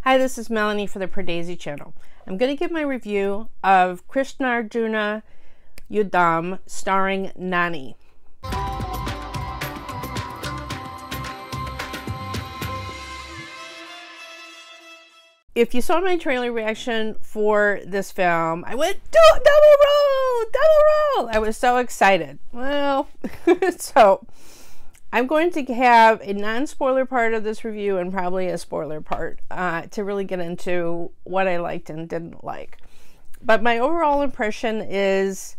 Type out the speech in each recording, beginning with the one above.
Hi, this is Melanie for the Pardesi channel. I'm going to give my review of Krishnarjuna Yudham starring Nani. If you saw my trailer reaction for this film, I went, double roll! I was so excited. Well, so I'm going to have a non-spoiler part of this review and probably a spoiler part to really get into what I liked and didn't like. But my overall impression is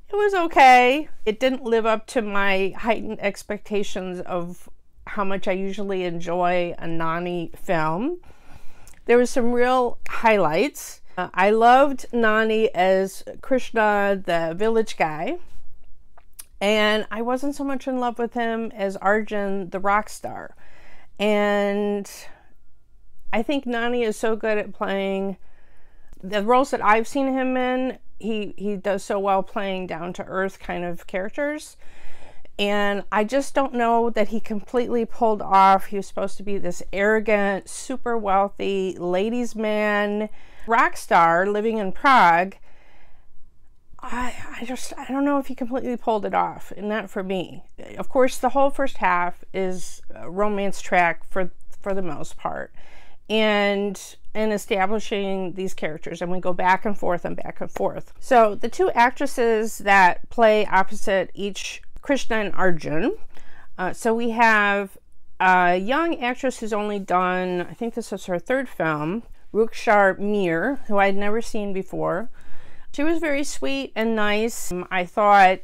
it was okay. It didn't live up to my heightened expectations of how much I usually enjoy a Nani film. There was some real highlights. I loved Nani as Krishna, the village guy. And I wasn't so much in love with him as Arjun, the rock star. And I think Nani is so good at playing the roles that I've seen him in. He does so well playing down-to-earth kind of characters. And I just don't know that he completely pulled off. He was supposed to be this arrogant, super wealthy ladies' man, rock star living in Prague. I don't know if he completely pulled it off, and not for me. Of course, the whole first half is a romance track for the most part, and establishing these characters, and we go back and forth and back and forth. So the two actresses that play opposite each Krishna and Arjuna. So we have a young actress who's only done, I think this is her third film, Rukshar Mir, who I'd never seen before. She was very sweet and nice. I thought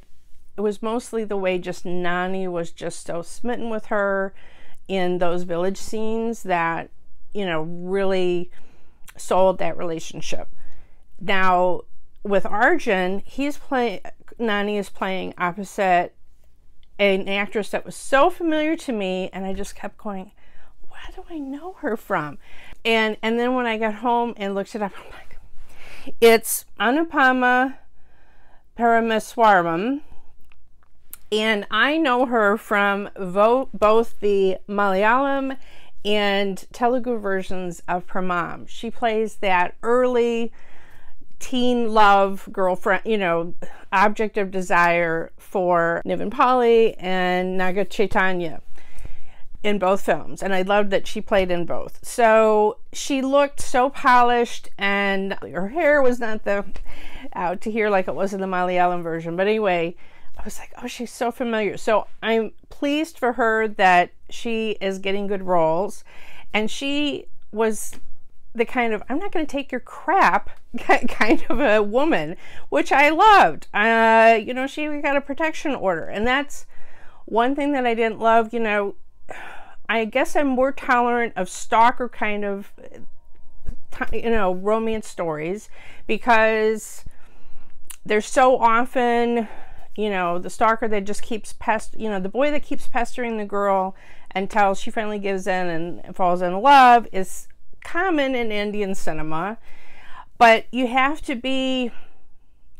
it was mostly the way just Nani was just so smitten with her in those village scenes that, you know, really sold that relationship. Now, with Arjun, Nani is playing opposite an actress that was so familiar to me, and I just kept going, where do I know her from? And then when I got home and looked it up, I'm like, it's Anupama Parameswaran, and I know her from both the Malayalam and Telugu versions of Pramam. She plays that early teen love girlfriend, you know, object of desire for Niven Pali and Naga Chaitanya in both films, and I loved that she played in both. So she looked so polished, and her hair was not out to here like it was in the Malayalam version. But anyway, I was like, oh, she's so familiar. So I'm pleased for her that she is getting good roles, and she was the kind of, I'm not going to take your crap kind of a woman, which I loved. You know, she got a protection order, and that's one thing that I didn't love. You know, I guess I'm more tolerant of stalker kind of, you know, romance stories, because there's so often, you know, the stalker that just keeps the boy that keeps pestering the girl until she finally gives in and falls in love is common in Indian cinema. But you have to be,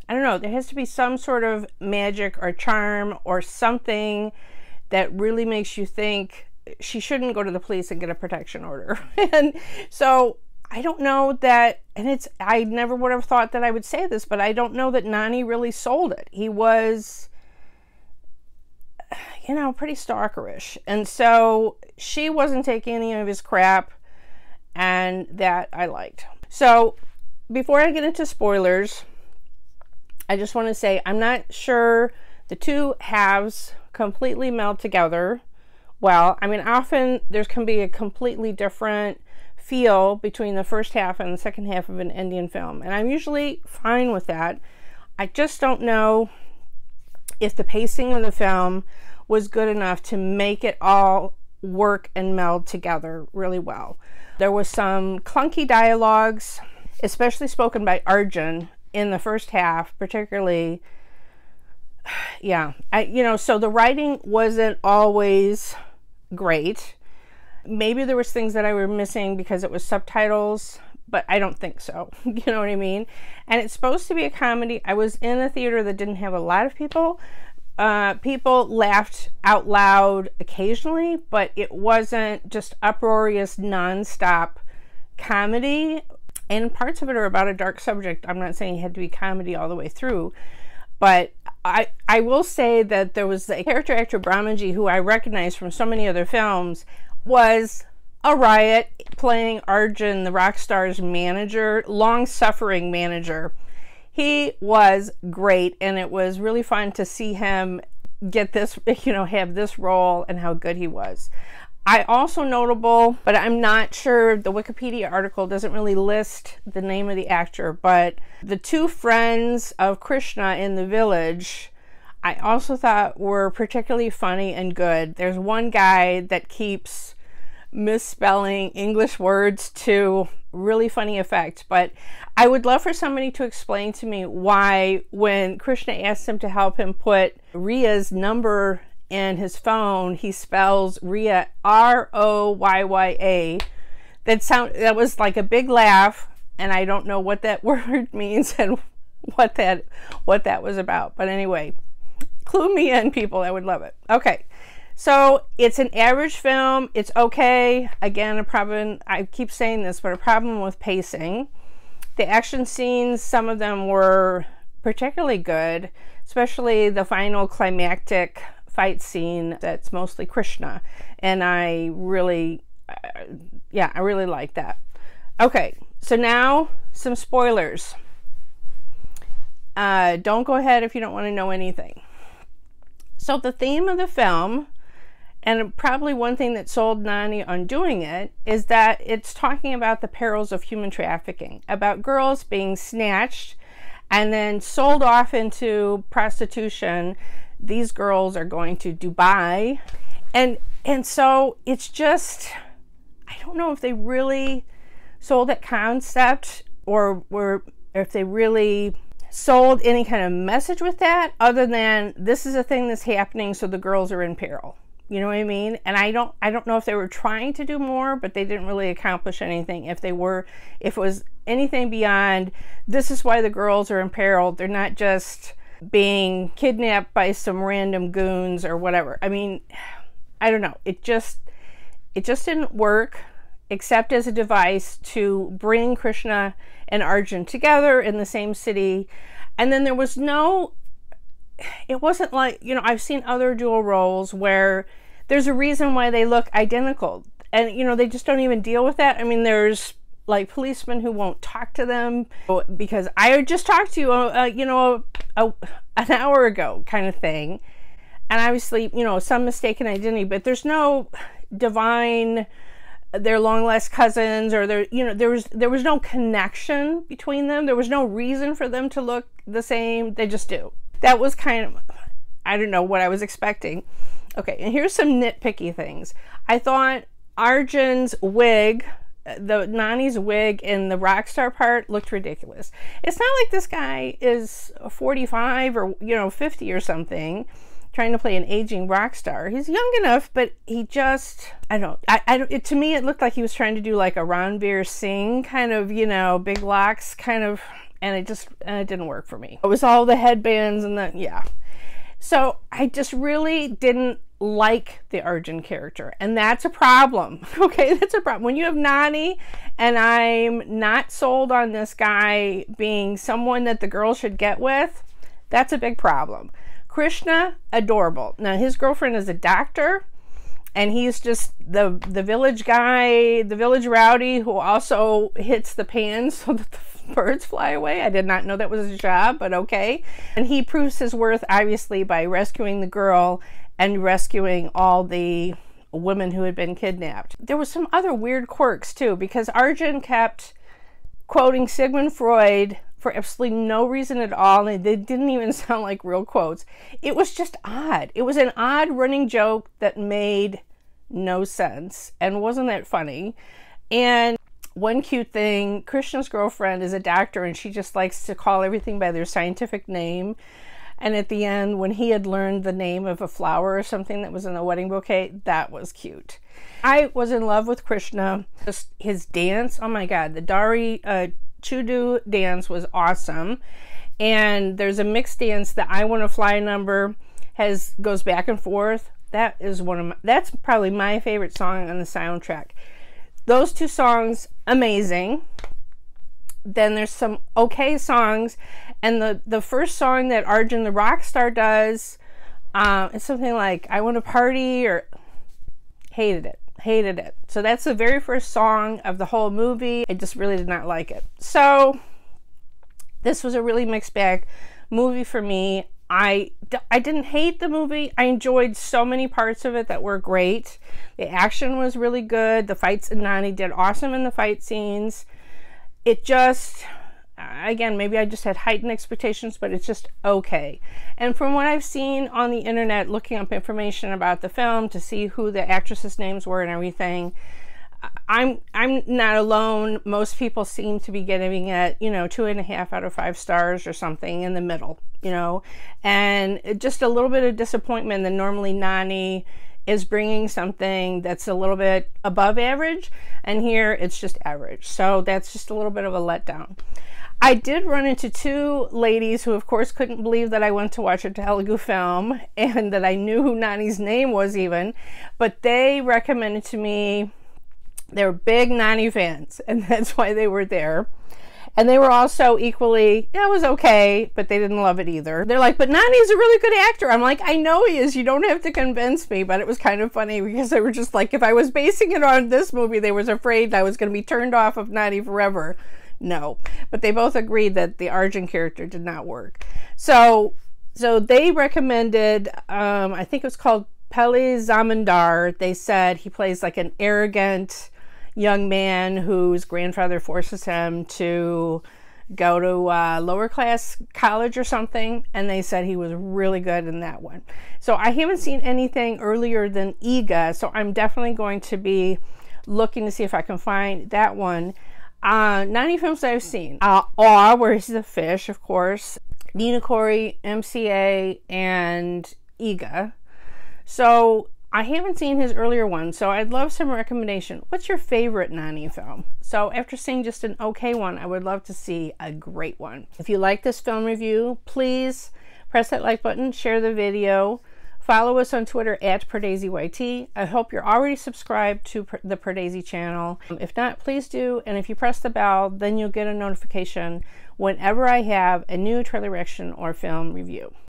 I don't know, there has to be some sort of magic or charm or something that really makes you think she shouldn't go to the police and get a protection order. And so I don't know that, and I never would have thought that I would say this, but I don't know that Nani really sold it. He was, you know, pretty stalkerish. And so she wasn't taking any of his crap, and that I liked. So before I get into spoilers, I just want to say I'm not sure the two halves completely meld together well. I mean, often there can be a completely different feel between the first half and the second half of an Indian film, and I'm usually fine with that. I just don't know if the pacing of the film was good enough to make it all work and meld together really well. There was some clunky dialogues, especially spoken by Arjun in the first half, particularly. Yeah, you know, so the writing wasn't always great. Maybe there was things that I were missing because it was subtitles, but I don't think so. You know what I mean? And it's supposed to be a comedy. I was in a theater that didn't have a lot of people. People laughed out loud occasionally, but it wasn't just uproarious, nonstop comedy, and parts of it are about a dark subject. I'm not saying it had to be comedy all the way through, but I will say that there was the character actor Brahmanji, who I recognize from so many other films, was a riot playing Arjun, the rock star's manager, long-suffering manager. He was great, and it was really fun to see him get this, you know, have this role and how good he was. I also notable, but I'm not sure, the Wikipedia article doesn't really list the name of the actor, but the two friends of Krishna in the village, I also thought were particularly funny and good. There's one guy that keeps misspelling English words to really funny effect, but I would love for somebody to explain to me why, when Krishna asks him to help him put Riya's number in his phone, he spells Riya R-O-Y-Y-A. That was like a big laugh, and I don't know what that word means and what that was about. But anyway, clue me in, people. I would love it. Okay. So it's an average film. It's okay. Again, a problem, I keep saying this, but a problem with pacing. The action scenes, some of them were particularly good, especially the final climactic fight scene that's mostly Krishna. And I really like that. Okay, so now some spoilers. Don't go ahead if you don't want to know anything. So the theme of the film, and probably one thing that sold Nani on doing it, is that it's talking about the perils of human trafficking, about girls being snatched and then sold off into prostitution. These girls are going to Dubai, and so it's just, I don't know if they really sold that concept, or if they really sold any kind of message with that, other than this is a thing that's happening, so the girls are in peril. You know what I mean? And I don't know if they were trying to do more, but they didn't really accomplish anything. If it was anything beyond, this is why the girls are in peril. They're not just being kidnapped by some random goons or whatever. I mean, I don't know. It just didn't work, except as a device to bring Krishna and Arjun together in the same city. And then there was no, it wasn't like, you know, I've seen other dual roles where there's a reason why they look identical, and, you know, they just don't even deal with that. I mean, there's like policemen who won't talk to them because I just talked to you, you know, an hour ago, kind of thing. And obviously, you know, some mistaken identity, but there's no divine, they're long lost cousins, or they're, you know, there was no connection between them. There was no reason for them to look the same. They just do. That was kind of, I don't know what I was expecting. Okay, and here's some nitpicky things. I thought Arjun's wig, the Nani's wig in the rock star part, looked ridiculous. It's not like this guy is 45 or, you know, 50 or something, trying to play an aging rock star. He's young enough, but he just, I don't, to me it looked like he was trying to do like a Ranveer Singh kind of, you know, big locks kind of, and it didn't work for me. It was all the headbands and the, yeah. So I just really didn't like the Arjun character, and that's a problem. Okay, that's a problem. When you have Nani, and I'm not sold on this guy being someone that the girl should get with, that's a big problem. Krishna, adorable. Now his girlfriend is a doctor, and he's just the village guy, the village rowdy who also hits the pans so that the birds fly away. I did not know that was his job, but okay. And he proves his worth, obviously, by rescuing the girl and rescuing all the women who had been kidnapped. There was some other weird quirks, too, because Arjun kept quoting Sigmund Freud for absolutely no reason at all, and they didn't even sound like real quotes. It was just odd. It was an odd running joke that made no sense and wasn't that funny. And one cute thing, Krishna's girlfriend is a doctor, and she just likes to call everything by their scientific name. And at the end, when he had learned the name of a flower or something that was in the wedding bouquet, that was cute. I was in love with Krishna. Just his dance, oh my God, the Dari Chudu dance was awesome. And there's a mixed dance, the I Wanna Fly number goes back and forth. That is that's probably my favorite song on the soundtrack. Those two songs, amazing. Then there's some okay songs, and the first song that Arjun the rock star does, it's something like "I Want to Party," or hated it. So that's the very first song of the whole movie. I just really did not like it. So this was a really mixed bag movie for me. I didn't hate the movie. I enjoyed so many parts of it that were great. The action was really good. The fights, and Nani did awesome in the fight scenes. It just, again, maybe I just had heightened expectations, but it's just okay. And from what I've seen on the internet, looking up information about the film to see who the actresses' names were and everything, I'm not alone. Most people seem to be giving it, you know, 2.5 out of 5 stars or something in the middle, you know, and just a little bit of disappointment that normally Nani is bringing something that's a little bit above average, and here it's just average. So that's just a little bit of a letdown. I did run into 2 ladies who, of course, couldn't believe that I went to watch a Telugu film and that I knew who Nani's name was even, but they recommended to me, they're big Nani fans, and that's why they were there. And they were also equally, yeah, it was okay, but they didn't love it either. They're like, but Nani's a really good actor. I'm like, I know he is. You don't have to convince me. But it was kind of funny because they were just like, if I was basing it on this movie, they was afraid I was going to be turned off of Nani forever. No. But they both agreed that the Arjun character did not work. So they recommended, I think it was called Peli Zamindar. They said he plays like an arrogant young man whose grandfather forces him to go to lower class college or something, and they said he was really good in that one. So I haven't seen anything earlier than Iga, so I'm definitely going to be looking to see if I can find that one. Nani films that I've seen, Awe, where he's a fish, of course, Nina Corey, MCA, and Iga. So I haven't seen his earlier one, so I'd love some recommendation. What's your favorite Nani film? So after seeing just an okay one, I would love to see a great one. If you like this film review, please press that like button, share the video, follow us on Twitter at PardesiYT. I hope you're already subscribed to the Pardesi channel. If not, please do. And if you press the bell, then you'll get a notification whenever I have a new trailer reaction or film review.